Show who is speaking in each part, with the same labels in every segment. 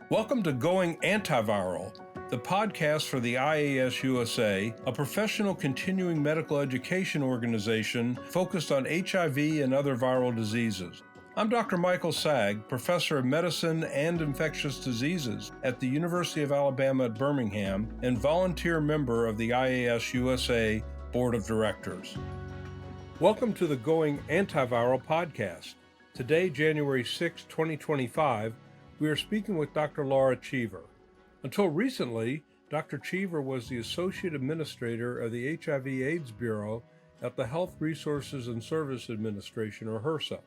Speaker 1: Welcome to Going Antiviral, the podcast for the IAS-USA, a professional continuing medical education organization focused on HIV and other viral diseases. I'm Dr. Michael Saag, professor of medicine and infectious diseases at the University of Alabama at Birmingham and volunteer member of the IAS-USA Board of Directors. Welcome to the Going Antiviral podcast. Today, January 6, 2025, we are speaking with Dr. Laura Cheever. Until recently, Dr. Cheever was the Associate Administrator of the HIV/AIDS Bureau at the Health Resources and Service Administration, or HRSA.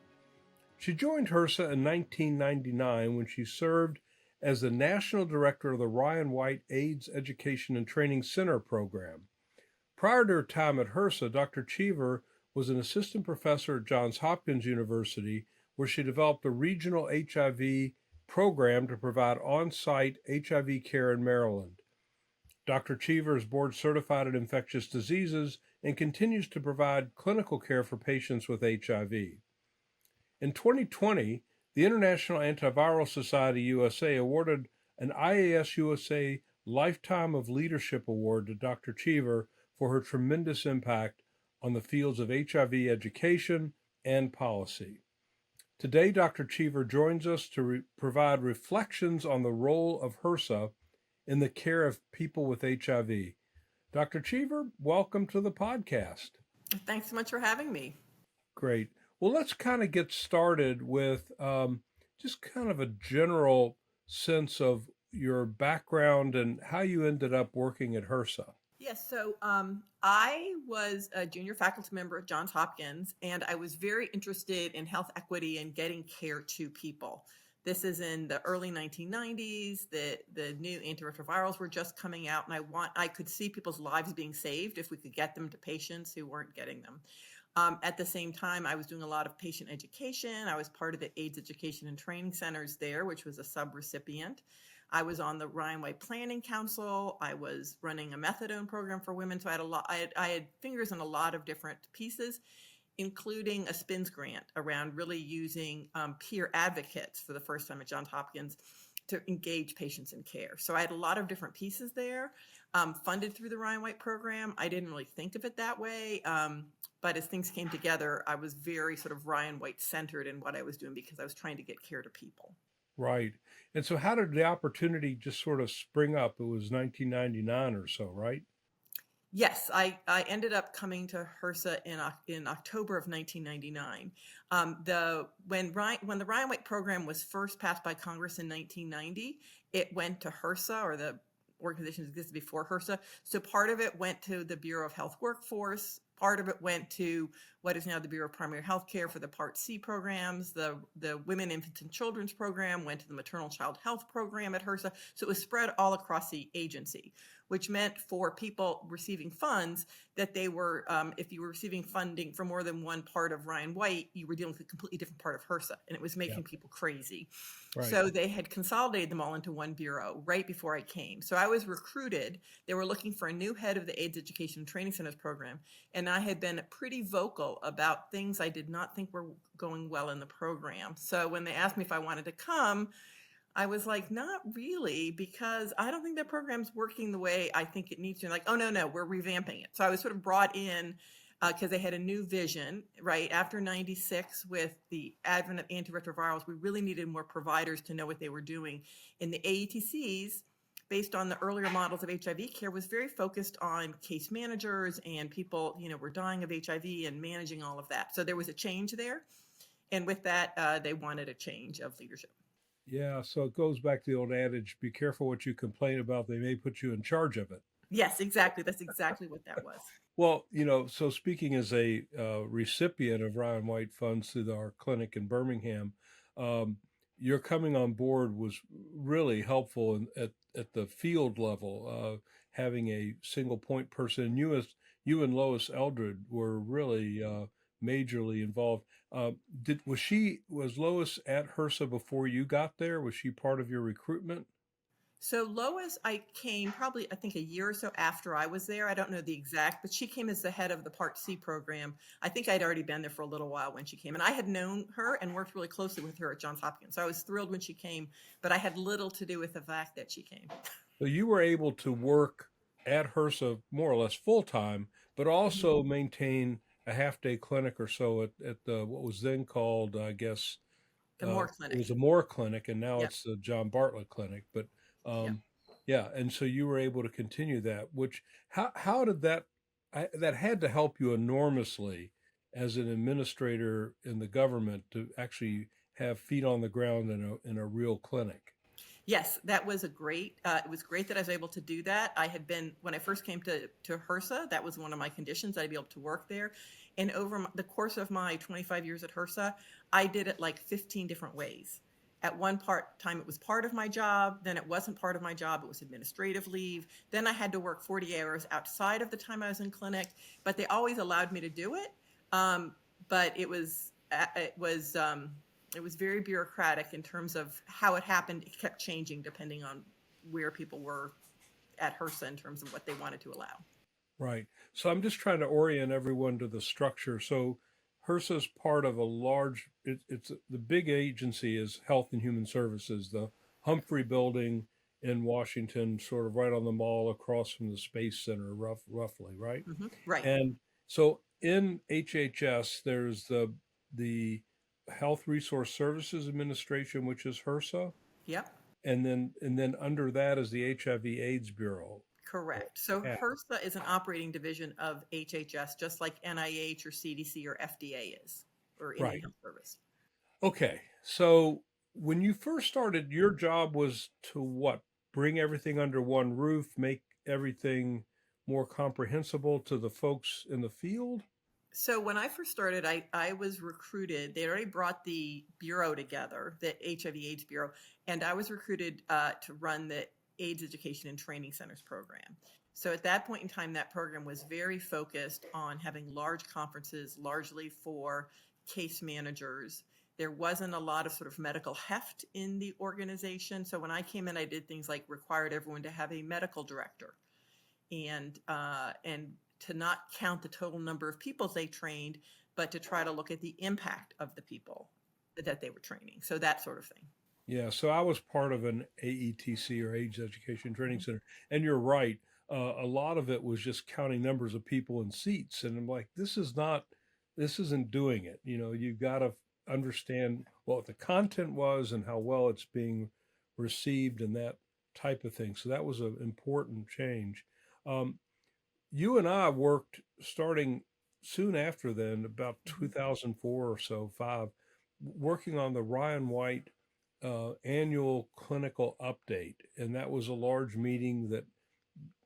Speaker 1: She joined HRSA in 1999 when she served as the National Director of the Ryan White AIDS Education and Training Center program. Prior to her time at HRSA, Dr. Cheever was an assistant professor at Johns Hopkins University, where she developed a regional HIV program to provide on-site HIV care in Maryland. Dr. Cheever is board certified in infectious diseases and continues to provide clinical care for patients with HIV. In 2020, the International Antiviral Society USA awarded an IAS-USA Lifetime of Leadership Award to Dr. Cheever for her tremendous impact on the fields of HIV education and policy. Today, Dr. Cheever joins us to provide reflections on the role of HRSA in the care of people with HIV. Dr. Cheever, welcome to the podcast.
Speaker 2: Thanks so much for having me.
Speaker 1: Great. Well, let's kind of get started with just kind of a general sense of your background and how you ended up working at HRSA.
Speaker 2: Yes, so I was a junior faculty member at Johns Hopkins, and I was very interested in health equity and getting care to people. This is in the early 1990s. The new antiretrovirals were just coming out, and I could see people's lives being saved if we could get them to patients who weren't getting them. At the same time, I was doing a lot of patient education. I was part of the AIDS Education and Training Centers there, which was a sub-recipient. I was on the Ryan White Planning Council. I was running a methadone program for women. So I had fingers in a lot of different pieces, including a SPINS grant around really using peer advocates for the first time at Johns Hopkins to engage patients in care. So I had a lot of different pieces there, funded through the Ryan White program. I didn't really think of it that way. But as things came together, I was very sort of Ryan White centered in what I was doing because I was trying to get care to people.
Speaker 1: Right. And so how did the opportunity just sort of spring up? It was 1999 or so, right?
Speaker 2: Yes, I ended up coming to HRSA in October of 1999. When the Ryan White program was first passed by Congress in 1990, it went to HRSA, or the organization existed before HRSA. So part of it went to the Bureau of Health Workforce. Part of it went to what is now the Bureau of Primary Health Care for the Part C programs. The Women, Infants, and Children's program went to the Maternal Child Health program at HRSA. So it was spread all across the agency, which meant for people receiving funds that they were, if you were receiving funding for more than one part of Ryan White, you were dealing with a completely different part of HRSA, and it was making people crazy. Right. So they had consolidated them all into one bureau right before I came. So I was recruited. They were looking for a new head of the AIDS Education and Training Centers program, and I had been pretty vocal about things I did not think were going well in the program. So when they asked me if I wanted to come, I was like, not really, because I don't think that program's working the way I think it needs to. Like, oh, no, we're revamping it. So I was sort of brought in because they had a new vision, right? After 96, with the advent of antiretrovirals, we really needed more providers to know what they were doing. In the AETCs, based on the earlier models of HIV care, was very focused on case managers and people, were dying of HIV and managing all of that. So there was a change there. And with that, they wanted a change of leadership.
Speaker 1: Yeah, so it goes back to the old adage, be careful what you complain about. They may put you in charge of it.
Speaker 2: Yes, exactly. That's exactly what that was.
Speaker 1: Well, so speaking as a recipient of Ryan White funds through our clinic in Birmingham, your coming on board was really helpful at the field level, having a single point person. You and Lois Eldred were really majorly involved. Was Lois at HRSA before you got there? Was she part of your recruitment?
Speaker 2: So Lois, I came probably, I think, a year or so after I was there. I don't know the exact, but she came as the head of the Part C program. I think I'd already been there for a little while when she came, and I had known her and worked really closely with her at Johns Hopkins. So I was thrilled when she came, but I had little to do with the fact that she came.
Speaker 1: So you were able to work at HRSA more or less full time, but
Speaker 2: Mhm.
Speaker 1: also maintain a half day clinic or so at the what was then called, I guess,
Speaker 2: The Moore
Speaker 1: it was
Speaker 2: Clinic.
Speaker 1: a Moore Clinic, and now
Speaker 2: Yep.
Speaker 1: it's the John Bartlett Clinic. But
Speaker 2: Yep.
Speaker 1: um, yeah, and so you were able to continue that. Which how did that had to help you enormously as an administrator in the government to actually have feet on the ground in a real clinic.
Speaker 2: Yes, that was a great. It was great that I was able to do that. I had been when I first came to HRSA. That was one of my conditions. I'd be able to work there, and over the course of my 25 years at HRSA, I did it like 15 different ways. At one time, it was part of my job. Then it wasn't part of my job. It was administrative leave. Then I had to work 40 hours outside of the time I was in clinic. But they always allowed me to do it. Um, but it was very bureaucratic in terms of how it happened. It kept changing depending on where people were at HRSA in terms of what they wanted to allow.
Speaker 1: Right. So I'm just trying to orient everyone to the structure. So HRSA is part of a large, it's the big agency is Health and Human Services, the Humphrey Building in Washington, sort of right on the mall across from the Space Center, roughly, right?
Speaker 2: Right.
Speaker 1: And so in HHS, there's the Health Resource Services Administration, which is HRSA,
Speaker 2: Yep.
Speaker 1: and then under that is the HIV/AIDS Bureau.
Speaker 2: Correct. So
Speaker 1: Yeah.
Speaker 2: HRSA is an operating division of HHS, just like NIH or CDC or FDA is, or Indian
Speaker 1: Right.
Speaker 2: Health Service.
Speaker 1: Okay. So when you first started, your job was to what? Bring everything under one roof, make everything more comprehensible to the folks in the field?
Speaker 2: So when I first started, I was recruited. They already brought the bureau together, the HIV/AIDS Bureau, and I was recruited to run the AIDS Education and Training Centers program. So at that point in time, that program was very focused on having large conferences, largely for case managers. There wasn't a lot of sort of medical heft in the organization. So when I came in, I did things like required everyone to have a medical director and to not count the total number of people they trained, but to try to look at the impact of the people that they were training. So that sort of thing.
Speaker 1: Yeah. So I was part of an AETC or AIDS Education Training
Speaker 2: Mhm.
Speaker 1: Center. And you're right. A lot of it was just counting numbers of people in seats. And I'm like, this isn't doing it. You've got to understand what the content was and how well it's being received and that type of thing. So that was an important change. Um, you and I worked starting soon after then, about
Speaker 2: Mhm.
Speaker 1: 2004 or so, five, working on the Ryan White annual clinical update. And that was a large meeting that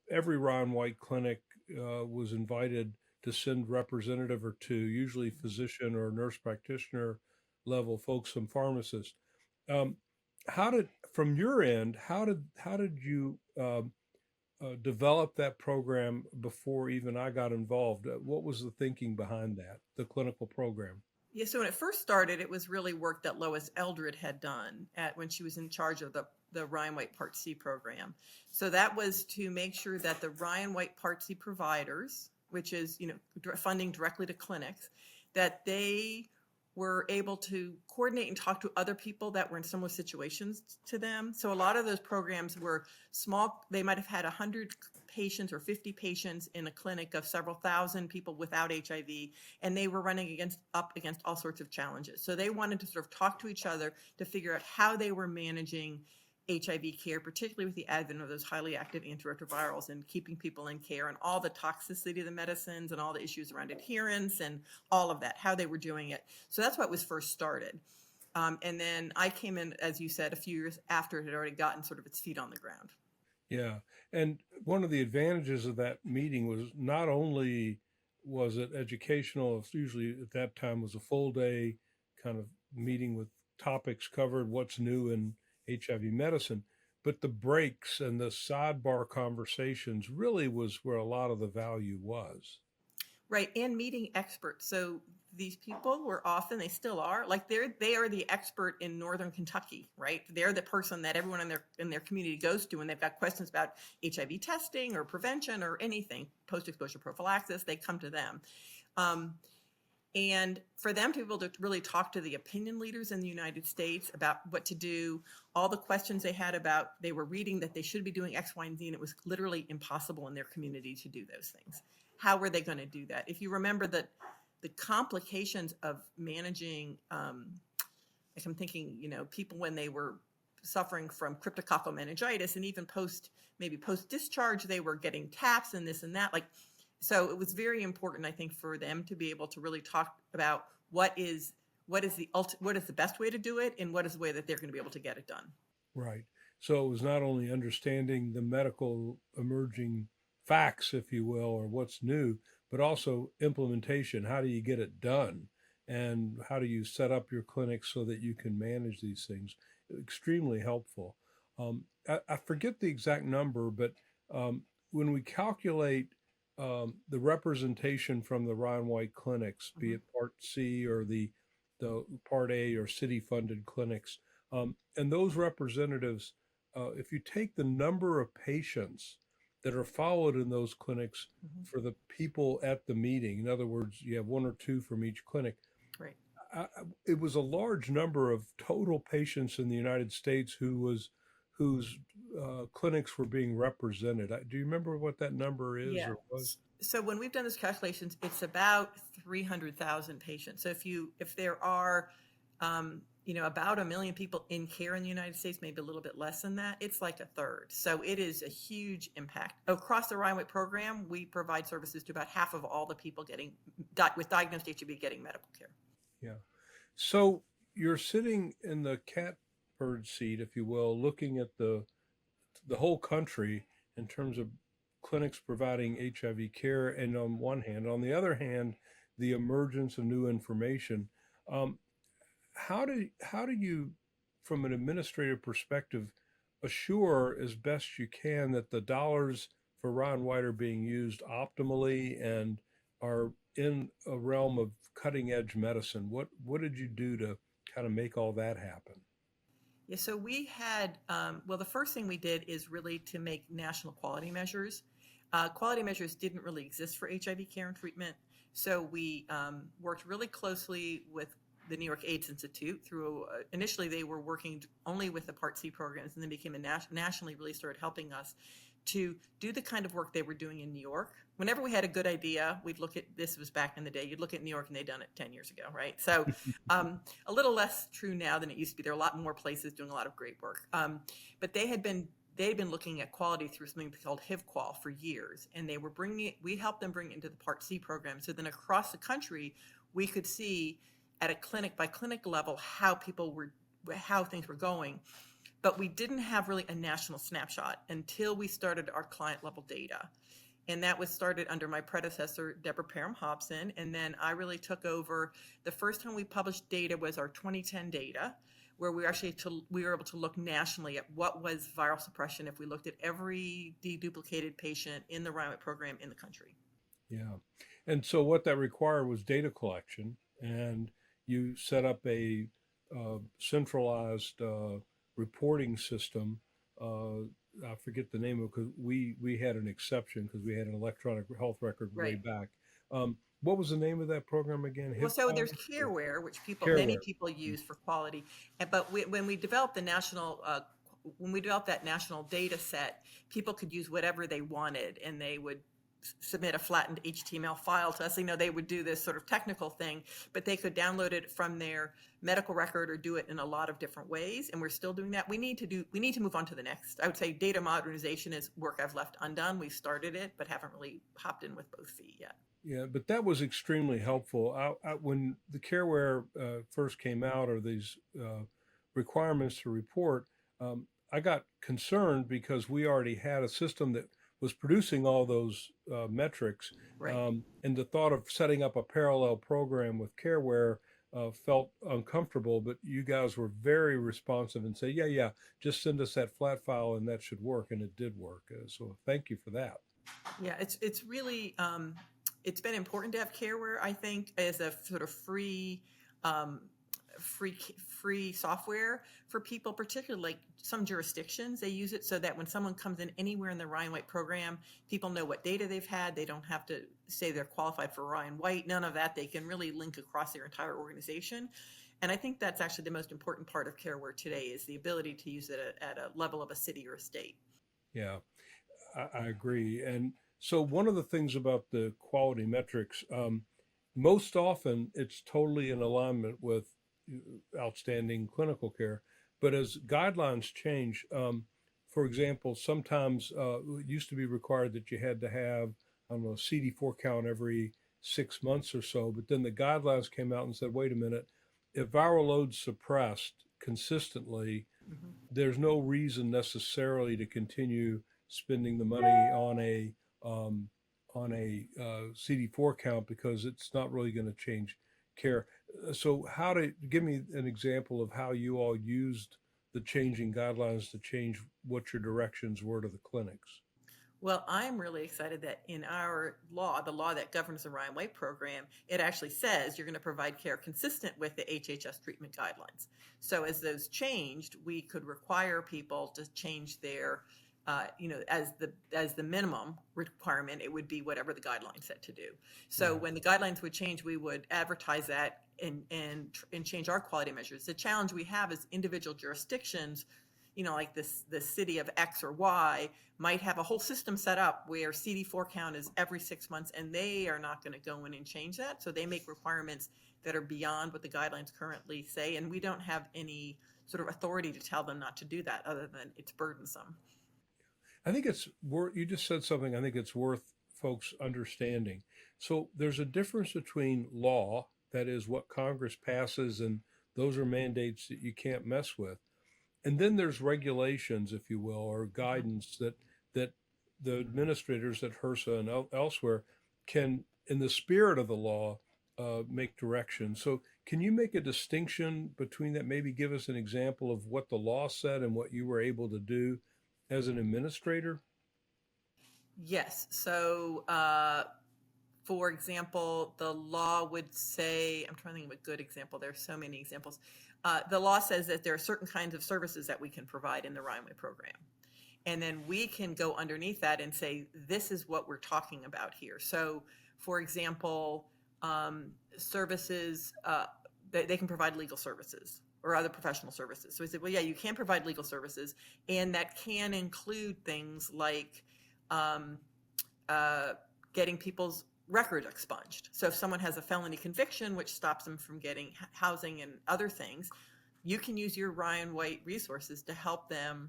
Speaker 1: every Ryan White clinic was invited to send representative or two, usually physician or nurse practitioner level folks, some pharmacists. Um, from your end, how did you develop that program before even I got involved? What was the thinking behind that, the clinical program?
Speaker 2: Yeah, so when it first started, it was really work that Lois Eldred had done when she was in charge of the Ryan White Part C program. So that was to make sure that the Ryan White Part C providers, which is funding directly to clinics, that they were able to coordinate and talk to other people that were in similar situations to them. So a lot of those programs were small. They might have had 100 patients or 50 patients in a clinic of several thousand people without HIV, and they were running up against all sorts of challenges. So they wanted to sort of talk to each other to figure out how they were managing HIV care, particularly with the advent of those highly active antiretrovirals and keeping people in care and all the toxicity of the medicines and all the issues around adherence and all of that, how they were doing it. So that's what was first started. And then I came in, as you said, a few years after it had already gotten sort of its feet on the ground.
Speaker 1: Yeah. And one of the advantages of that meeting was not only was it educational, it's usually at that time was a full day kind of meeting with topics covered, what's new in HIV medicine, but the breaks and the sidebar conversations really was where a lot of the value was.
Speaker 2: Right, and meeting experts. So these people were often, they still are, like they are the expert in Northern Kentucky, right? They're the person that everyone in their community goes to when they've got questions about HIV testing or prevention or anything, post-exposure prophylaxis. They come to them. And for them to be able to really talk to the opinion leaders in the United States about what to do, all the questions they had about, they were reading that they should be doing X, Y, and Z, and it was literally impossible in their community to do those things. How were they going to do that? If you remember that the complications of managing, like I'm thinking, people when they were suffering from cryptococcal meningitis, and even maybe post-discharge, they were getting taps and this and that. So it was very important, I think, for them to be able to really talk about what is the best way to do it, and what is the way that they're going to be able to get it done.
Speaker 1: Right. So it was not only understanding the medical emerging facts, if you will, or what's new, but also implementation. How do you get it done? And how do you set up your clinic so that you can manage these things? Extremely helpful. I forget the exact number, but when we calculate the representation from the Ryan White clinics, be it Part C or the Part A or city-funded clinics, and those representatives, if you take the number of patients that are followed in those clinics for the people at the meeting, in other words, you have one or two from each clinic,
Speaker 2: right?
Speaker 1: It was a large number of total patients in the United States whose clinics were being represented. Do you remember what that number is or was?
Speaker 2: So when we've done those calculations, it's about 300,000 patients. So if there are, about 1 million people in care in the United States, maybe a little bit less than that, it's like a third. So it is a huge impact. Across the Ryan White program, we provide services to about half of all the people with diagnosed HIV getting medical care.
Speaker 1: Yeah. So you're sitting in the catbird seat, if you will, looking at the whole country in terms of clinics providing HIV care, and on one hand, on the other hand, the emergence of new information. How do you, from an administrative perspective, assure as best you can that the dollars for Ryan White are being used optimally and are in a realm of cutting edge medicine? What did you do to kind of make all that happen?
Speaker 2: Yeah, so we had, the first thing we did is really to make national quality measures. Quality measures didn't really exist for HIV care and treatment. So we worked really closely with the New York AIDS Institute through, initially they were working only with the Part C programs, and then became nationally really started helping us to do the kind of work they were doing in New York. Whenever we had a good idea, we'd look at, this was back in the day, you'd look at New York and they'd done it 10 years ago, right? So a little less true now than it used to be. There are a lot more places doing a lot of great work. But they had been looking at quality through something called HIVQual for years, and we helped them bring it into the Part C program. So then across the country, we could see at a clinic by clinic level how things were going. But we didn't have really a national snapshot until we started our client level data. And that was started under my predecessor, Deborah Parham-Hobson. And then I really took over. The first time we published data was our 2010 data, where we were able to look nationally at what was viral suppression if we looked at every deduplicated patient in the Ryan White program in the country.
Speaker 1: Yeah. And so what that required was data collection, and you set up a centralized reporting system. I forget the name of it, because we had an exception because we had an electronic health record way back. What was the name of that program again?
Speaker 2: Well, so there's CAREWare, which many people use for quality. But when we developed that national data set, people could use whatever they wanted, and they would submit a flattened HTML file to us. They would do this sort of technical thing, but they could download it from their medical record or do it in a lot of different ways. And we're still doing that. We need to move on to the next. I would say data modernization is work I've left undone. We've started it, but haven't really hopped in with both feet yet.
Speaker 1: Yeah, but that was extremely helpful. When the CAREWare first came out, or these requirements to report, I got concerned because we already had a system that was producing all those metrics. And the thought of setting up a parallel program with CAREWare felt uncomfortable, but you guys were very responsive and say, yeah, just send us that flat file and that should work. And it did work. So thank you for that.
Speaker 2: Yeah, it's really, it's been important to have CAREWare, I think, as a sort of um, free software for people, particularly like some jurisdictions. They use it so that when someone comes in anywhere in the Ryan White program, people know what data they've had. They don't have to say they're qualified for Ryan White. None of that. They can really link across their entire organization. And I think that's actually the most important part of CareWare today is the ability to use it at a level of a city or a state.
Speaker 1: Yeah, I agree. And so one of the things about the quality metrics, most often it's totally in alignment with outstanding clinical care. But as guidelines change, for example, sometimes it used to be required that you had to have, I don't know, a CD4 count every 6 months or so. But then the guidelines came out and said, wait a minute, if viral load's suppressed consistently,
Speaker 2: Mm-hmm.
Speaker 1: there's no reason necessarily to continue spending the money um, on a CD4 count because it's not really going to change care. So, how to give me an example of how you all used the changing guidelines to change what your directions were to the clinics?
Speaker 2: Well, I'm really excited that in our law, the law that governs the Ryan White program, it actually says you're going to provide care consistent with the HHS treatment guidelines. So as those changed, we could require people to change their, as the minimum requirement, it would be whatever the guidelines said to do. So
Speaker 1: Yeah.
Speaker 2: when the guidelines would change, we would advertise that and change our quality measures. The challenge we have is individual jurisdictions, like the city of X or Y might have a whole system set up where CD4 count is every 6 months, and they are not going to go in and change that. So they make requirements that are beyond what the guidelines currently say, and we don't have any sort of authority to tell them not to do that other than it's burdensome.
Speaker 1: I think it's worth, you just said something I think it's worth folks understanding. So there's a difference between law, that is what Congress passes, and those are mandates that you can't mess with. And then there's regulations, if you will, or
Speaker 2: Mhm.
Speaker 1: guidance that the administrators at HRSA and elsewhere can, in the spirit of the law, make direction. So, can you make a distinction between that? Maybe give us an example of what the law said and what you were able to do as an administrator.
Speaker 2: Yes. So, for example, the law would say, I'm trying to think of a good example. There's so many examples. The law says that there are certain kinds of services that we can provide in the Ryan White program. And then we can go underneath that and say, this is what we're talking about here. So, for example, services, they can provide legal services or other professional services. So we said, well, yeah, you can provide legal services, and that can include things like um, uh, getting people's record expunged. So if someone has a felony conviction, which stops them from getting housing and other things, you can use your Ryan White resources to help them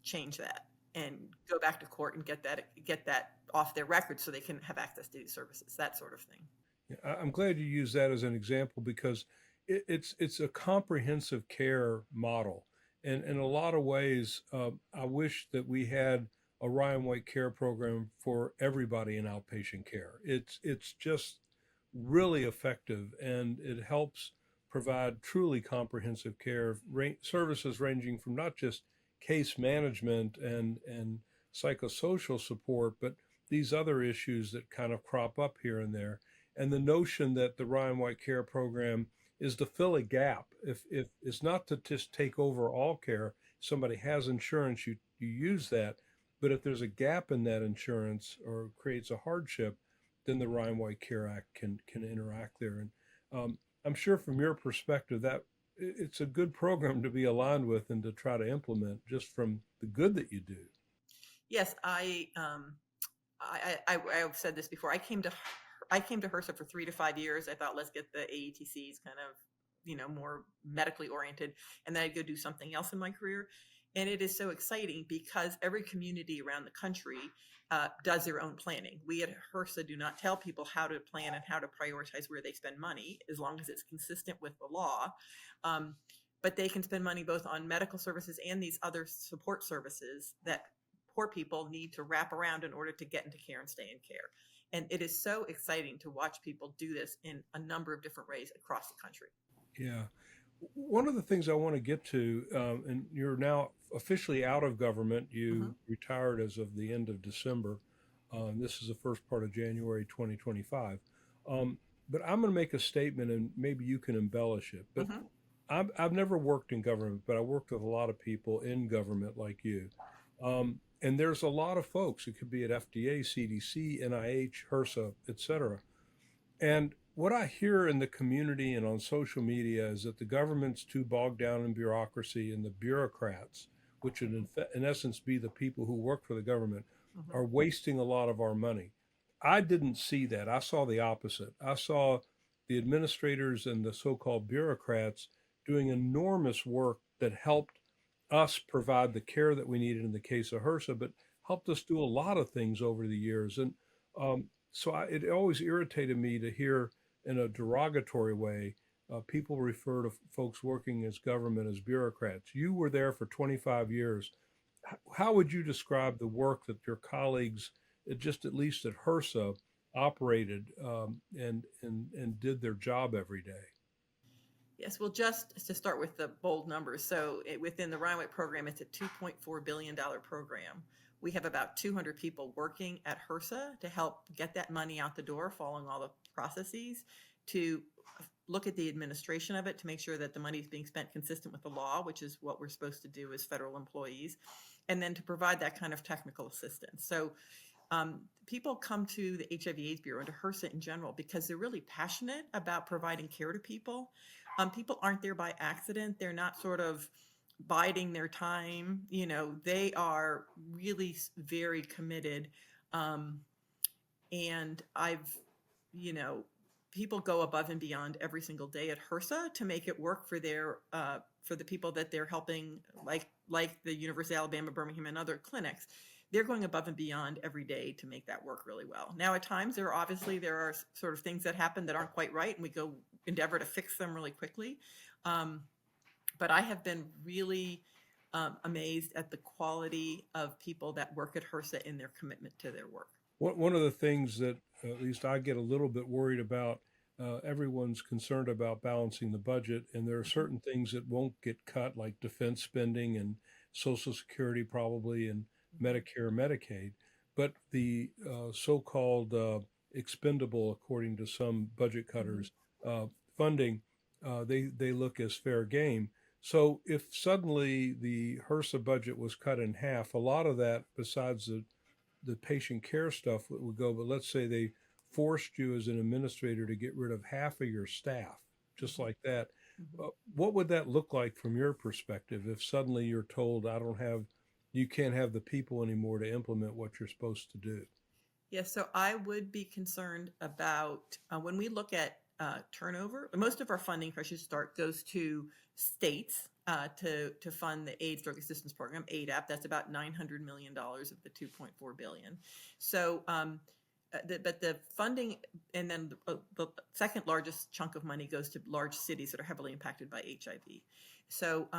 Speaker 2: change that and go back to court and get that off their record so they can have access to these services, that sort of thing.
Speaker 1: Yeah, I'm glad you use that as an example because it's a comprehensive care model, and in a lot of ways, I wish that we had a Ryan White care program for everybody in outpatient care. It's just really effective, and it helps provide truly comprehensive care services ranging from not just case management and psychosocial support, but these other issues that kind of crop up here and there. And the notion that the Ryan White Care Program is to fill a gap. If it's not to just take over all care, somebody has insurance, you use that. But if there's a gap in that insurance or creates a hardship, then the Ryan White Care Act can interact there. And I'm sure from your perspective that it's a good program to be aligned with and to try to implement just from the good that you do.
Speaker 2: Yes, I've said this before. I came to HRSA for 3 to 5 years. I thought, let's get the AETCs kind of, more medically oriented, and then I'd go do something else in my career. And it is so exciting because every community around the country does their own planning. We at HRSA do not tell people how to plan and how to prioritize where they spend money, as long as it's consistent with the law. Um, but they can spend money both on medical services and these other support services that poor people need to wrap around in order to get into care and stay in care. And it is so exciting to watch people do this in a number of different ways across the country.
Speaker 1: Yeah. One of the things I want to get to, and you're now officially out of government,
Speaker 2: Mm-hmm.
Speaker 1: you retired as of the end of December. This is the first part of January 2025. Um, but I'm going to make a statement and maybe you can embellish it. But
Speaker 2: Hmm.
Speaker 1: I've never worked in government, but I worked with a lot of people in government like you. And there's a lot of folks. It could be at FDA, CDC, NIH, HRSA, et cetera. And what I hear in the community and on social media is that the government's too bogged down in bureaucracy, and the bureaucrats, which would in essence be the people who work for the government,
Speaker 2: Hmm.
Speaker 1: are wasting a lot of our money. I didn't see that. I saw the opposite. I saw the administrators and the so called bureaucrats doing enormous work that helped us provide the care that we needed in the case of HRSA, but helped us do a lot of things over the years. And it always irritated me to hear in a derogatory way people refer to folks working as government as bureaucrats. You were there for 25 years. How would you describe the work that your colleagues, just at least at HRSA, operated and did their job every day?
Speaker 2: Yes, well, just to start with the bold numbers. So within the Ryan White program, it's a $2.4 billion program. We have about 200 people working at HRSA to help get that money out the door, following all the processes, to look at the administration of it, to make sure that the money is being spent consistent with the law, which is what we're supposed to do as federal employees, and then to provide that kind of technical assistance. So people come to the HIV/AIDS Bureau and to HRSA in general because they're really passionate about providing care to people. People aren't there by accident. They're not sort of biding their time. They are really very committed. Um, and you know, people go above and beyond every single day at HRSA to make it work for for the people that they're helping, like the University of Alabama, Birmingham, and other clinics. They're going above and beyond every day to make that work really well. Now, at times, there are sort of things that happen that aren't quite right, and we go endeavor to fix them really quickly. Um, but I have been really amazed at the quality of people that work at HRSA in their commitment to their work.
Speaker 1: One of the things that at least I get a little bit worried about, everyone's concerned about balancing the budget, and there are
Speaker 2: Mhm.
Speaker 1: certain things that won't get cut, like defense spending and Social Security, probably, and
Speaker 2: Mhm.
Speaker 1: Medicare, Medicaid. But the so-called expendable, according to some budget
Speaker 2: Mhm.
Speaker 1: cutters, funding, they look as fair game. So if suddenly the HRSA budget was cut in half, a lot of that, besides the patient care stuff would go, but let's say they forced you as an administrator to get rid of half of your staff, just
Speaker 2: Mhm.
Speaker 1: like that.
Speaker 2: Mhm.
Speaker 1: What would that look like from your perspective if suddenly you're told, you can't have the people anymore to implement what you're supposed to do?
Speaker 2: Yes, so I would be concerned about when we look at turnover. Most of our funding, if I should start, goes to states to fund the AIDS Drug Assistance Program, ADAP. That's about $900 million of the 2.4 billion. So, but the funding, and then the second largest chunk of money goes to large cities that are heavily impacted by HIV. So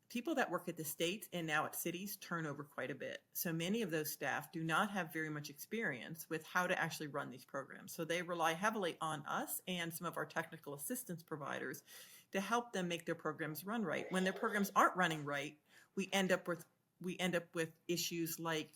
Speaker 2: people that work at the states and now at cities turn over quite a bit. So many of those staff do not have very much experience with how to actually run these programs. So they rely heavily on us and some of our technical assistance providers to help them make their programs run right. When their programs aren't running right, we end up with issues like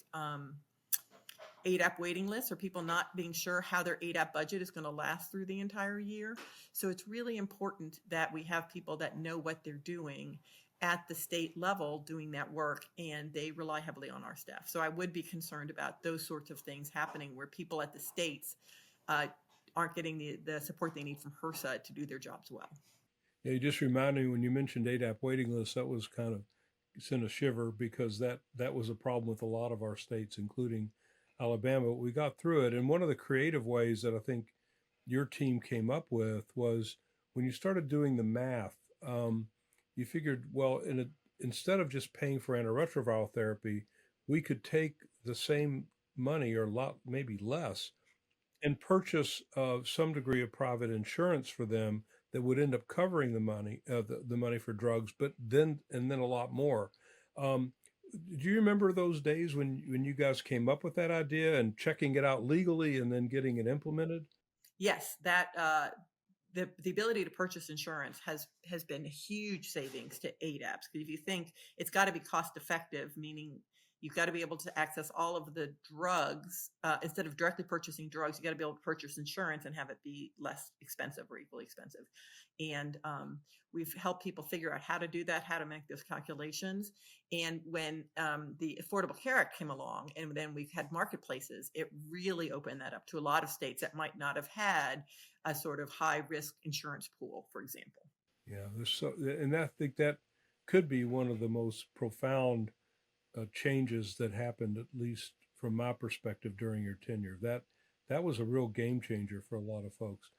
Speaker 2: ADAP waiting lists, or people not being sure how their ADAP budget is going to last through the entire year. So it's really important that we have people that know what they're doing at the state level doing that work, and they rely heavily on our staff. So I would be concerned about those sorts of things happening where people at the states uh, aren't getting the support they need from HRSA to do their jobs well.
Speaker 1: Yeah, you just reminded me when you mentioned ADAP waiting lists, that was kind of sent a shiver because that was a problem with a lot of our states, including Alabama. We got through it, and one of the creative ways that I think your team came up with was when you started doing the math. You figured, well, instead of just paying for antiretroviral therapy, we could take the same money or a lot, maybe less, and purchase some degree of private insurance for them that would end up covering the money for drugs, but then a lot more. Um, do you remember those days when you guys came up with that idea and checking it out legally and then getting it implemented?
Speaker 2: Yes, that the ability to purchase insurance has been a huge savings to ADAPs. Because if you think it's got to be cost effective, meaning You've got to be able to access all of the drugs. Instead of directly purchasing drugs, you got to be able to purchase insurance and have it be less expensive or equally expensive. And we've helped people figure out how to do that, how to make those calculations. And when the Affordable Care Act came along, and then we've had marketplaces, it really opened that up to a lot of states that might not have had a sort of high risk insurance pool, for example.
Speaker 1: Yeah, and I think that could be one of the most profound changes that happened, at least from my perspective, during your tenure. That was a real game changer for a lot of folks.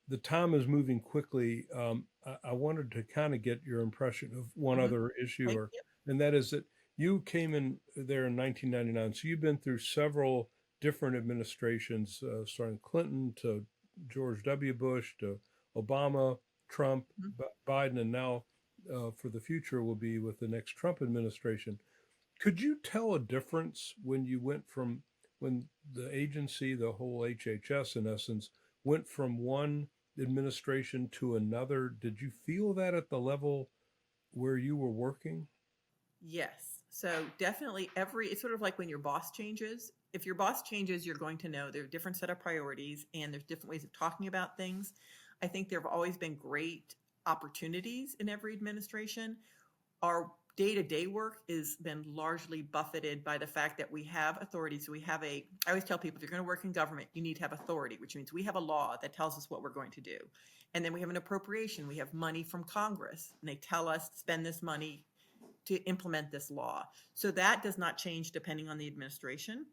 Speaker 1: The time is moving quickly. I wanted to kind of get your impression of one
Speaker 2: Mm-hmm.
Speaker 1: other issue,
Speaker 2: Yep.
Speaker 1: and that is that you came in there in 1999, so you've been through several different administrations, starting Clinton to George W. Bush to Obama, Trump,
Speaker 2: Mm-hmm.
Speaker 1: Biden, and now for the future will be with the next Trump administration. Could you tell a difference when you went from when the agency, the whole HHS in essence, went from one administration to another? Did you feel that at the level where you were working?
Speaker 2: Yes. So definitely it's sort of like when your boss changes. If your boss changes, you're going to know there are a different set of priorities and there's different ways of talking about things. I think there have always been great opportunities in every administration. Our day-to-day work has been largely buffeted by the fact that we have authority. So I always tell people, if you're going to work in government, you need to have authority, which means we have a law that tells us what we're going to do. And then we have an appropriation. We have money from Congress, and they tell us to spend this money to implement this law. So that does not change depending on the administration.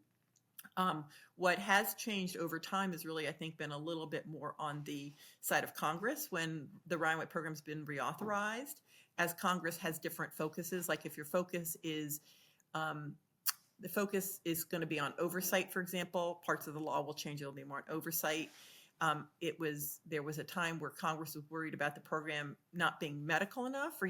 Speaker 2: What has changed over time is really, I think, been a little bit more on the side of Congress when the Ryan White program's been reauthorized, as Congress has different focuses. Like if your focus is the focus is going to be on oversight, for example, parts of the law will change. It'll be more on oversight. There was a time where Congress was worried about the program not being medical enough, or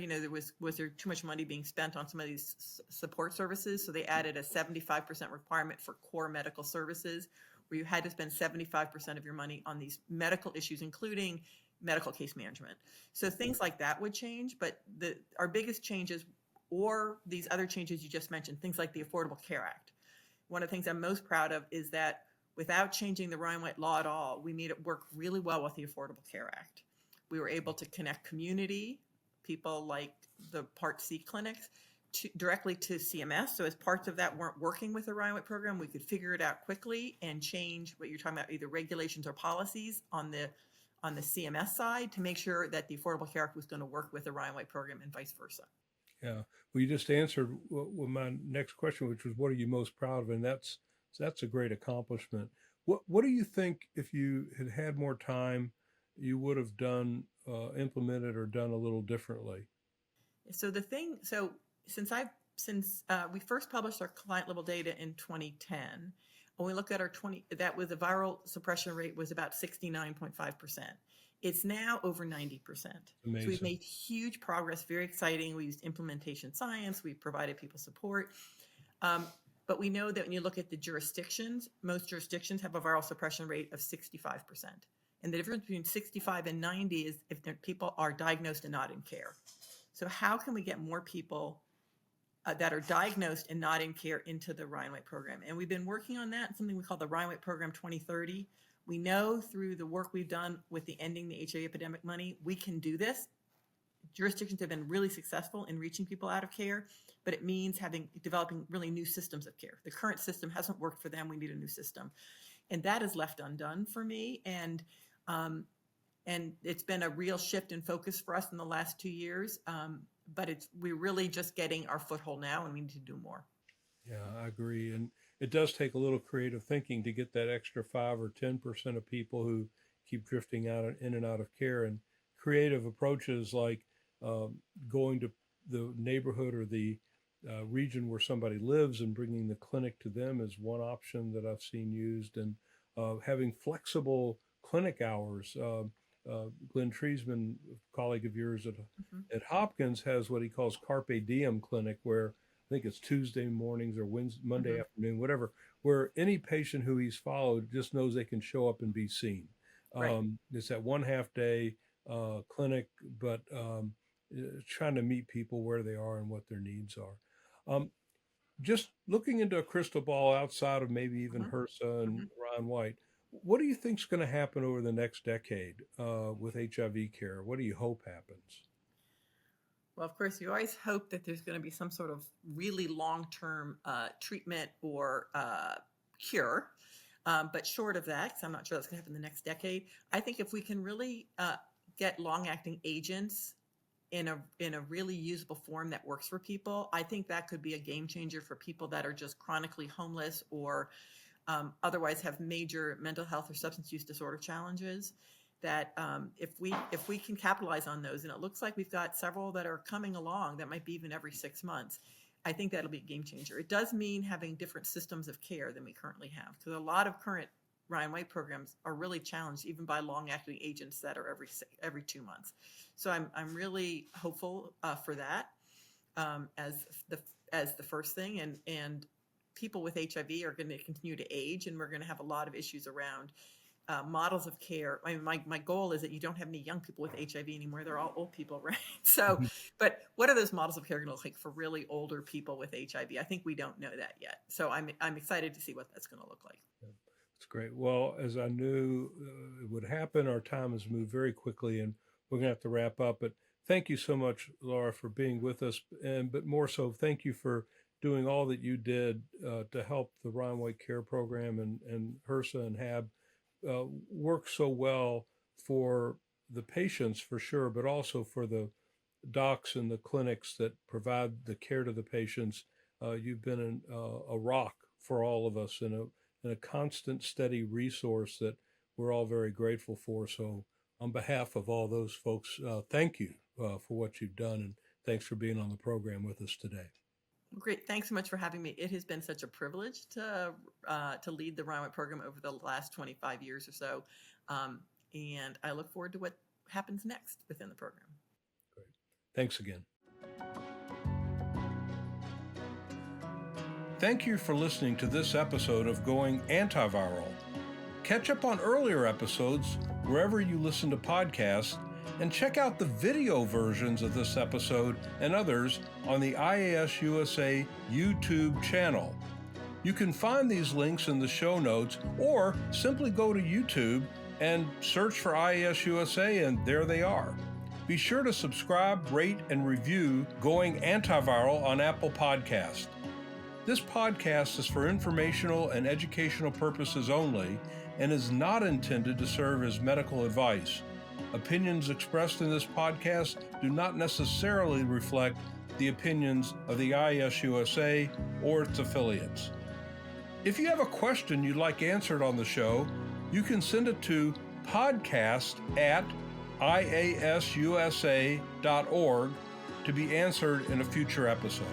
Speaker 2: was there too much money being spent on some of these support services? So they added a 75% requirement for core medical services, where you had to spend 75% of your money on these medical issues, including medical case management. So things like that would change, but our biggest changes, or these other changes you just mentioned, things like the Affordable Care Act. One of the things I'm most proud of is that without changing the Ryan White law at all, we made it work really well with the Affordable Care Act. We were able to connect community, people like the Part C clinics, directly to CMS. So as parts of that weren't working with the Ryan White program, we could figure it out quickly and change what you're talking about, either regulations or policies on the CMS side, to make sure that the Affordable Care Act was going to work with the Ryan White program and vice versa.
Speaker 1: Yeah, well, you just answered my next question, which was, what are you most proud of? And that's a great accomplishment. What do you think, if you had had more time, you would have done, implemented or done a little differently?
Speaker 2: So since we first published our client level data in 2010, when we look at that was the viral suppression rate was about 69.5%. It's now over 90%.
Speaker 1: Amazing.
Speaker 2: So we've made huge progress, very exciting. We used implementation science. We provided people support. But we know that when you look at the jurisdictions, most jurisdictions have a viral suppression rate of 65%. And the difference between 65 and 90 is if people are diagnosed and not in care. So how can we get more people that are diagnosed and not in care into the Ryan White program? And we've been working on that, something we call the Ryan White Program 2030. We know through the work we've done with the Ending the HIV Epidemic money, we can do this. Jurisdictions have been really successful in reaching people out of care, but it means developing really new systems of care. The current system hasn't worked for them. We need a new system. And that is left undone for me. And it's been a real shift in focus for us in the last 2 years. But we're really just getting our foothold now, and we need to do more.
Speaker 1: Yeah, I agree. And it does take a little creative thinking to get that extra 5 or 10% of people who keep drifting in and out of care, and creative approaches like going to the neighborhood or the region where somebody lives and bringing the clinic to them is one option that I've seen used, and having flexible clinic hours. Glenn Treisman, a colleague of yours at Hopkins, has what he calls Carpe Diem Clinic, where I think it's Tuesday mornings or Monday afternoon, whatever, where any patient who he's followed just knows they can show up and be seen.
Speaker 2: Right.
Speaker 1: It's that 1/2 day clinic, but trying to meet people where they are and what their needs are. Just looking into a crystal ball outside of maybe even HRSA and Ryan White, what do you think is going to happen over the next decade with HIV care? What do you hope happens?
Speaker 2: Well, of course, you always hope that there's going to be some sort of really long-term treatment or cure. But short of that, because I'm not sure that's going to happen in the next decade, I think if we can really get long-acting agents in a really usable form that works for people, I think that could be a game changer for people that are just chronically homeless or otherwise have major mental health or substance use disorder challenges. That if we can capitalize on those, and it looks like we've got several that are coming along, that might be even every 6 months, I think that'll be a game changer. It does mean having different systems of care than we currently have, because a lot of current Ryan White programs are really challenged even by long-acting agents that are every 2 months. So I'm really hopeful for that as the first thing, and people with HIV are going to continue to age, and we're going to have a lot of issues around models of care. I mean, my goal is that you don't have any young people with HIV anymore. They're all old people, right? So, but what are those models of care going to look like for really older people with HIV? I think we don't know that yet. So I'm excited to see what that's going to look like.
Speaker 1: That's great. Well, as I knew it would happen, our time has moved very quickly, and we're going to have to wrap up. But thank you so much, Laura, for being with us. But more so, thank you for doing all that you did to help the Ryan White Care Program and HRSA and HAB work so well for the patients, for sure, but also for the docs and the clinics that provide the care to the patients. You've been a rock for all of us and a constant, steady resource that we're all very grateful for. So on behalf of all those folks, thank you for what you've done, and thanks for being on the program with us today.
Speaker 2: Great. Thanks so much for having me. It has been such a privilege to lead the Ryan White program over the last 25 years or so. And I look forward to what happens next within the program.
Speaker 1: Great. Thanks again. Thank you for listening to this episode of Going Antiviral. Catch up on earlier episodes wherever you listen to podcasts, and check out the video versions of this episode and others on the IAS-USA YouTube channel. You can find these links in the show notes, or simply go to YouTube and search for IAS-USA, and there they are. Be sure to subscribe, rate, and review Going Antiviral on Apple Podcasts. This podcast is for informational and educational purposes only and is not intended to serve as medical advice. Opinions expressed in this podcast do not necessarily reflect the opinions of the IAS-USA or its affiliates. If you have a question you'd like answered on the show, you can send it to podcast@iasusa.org to be answered in a future episode.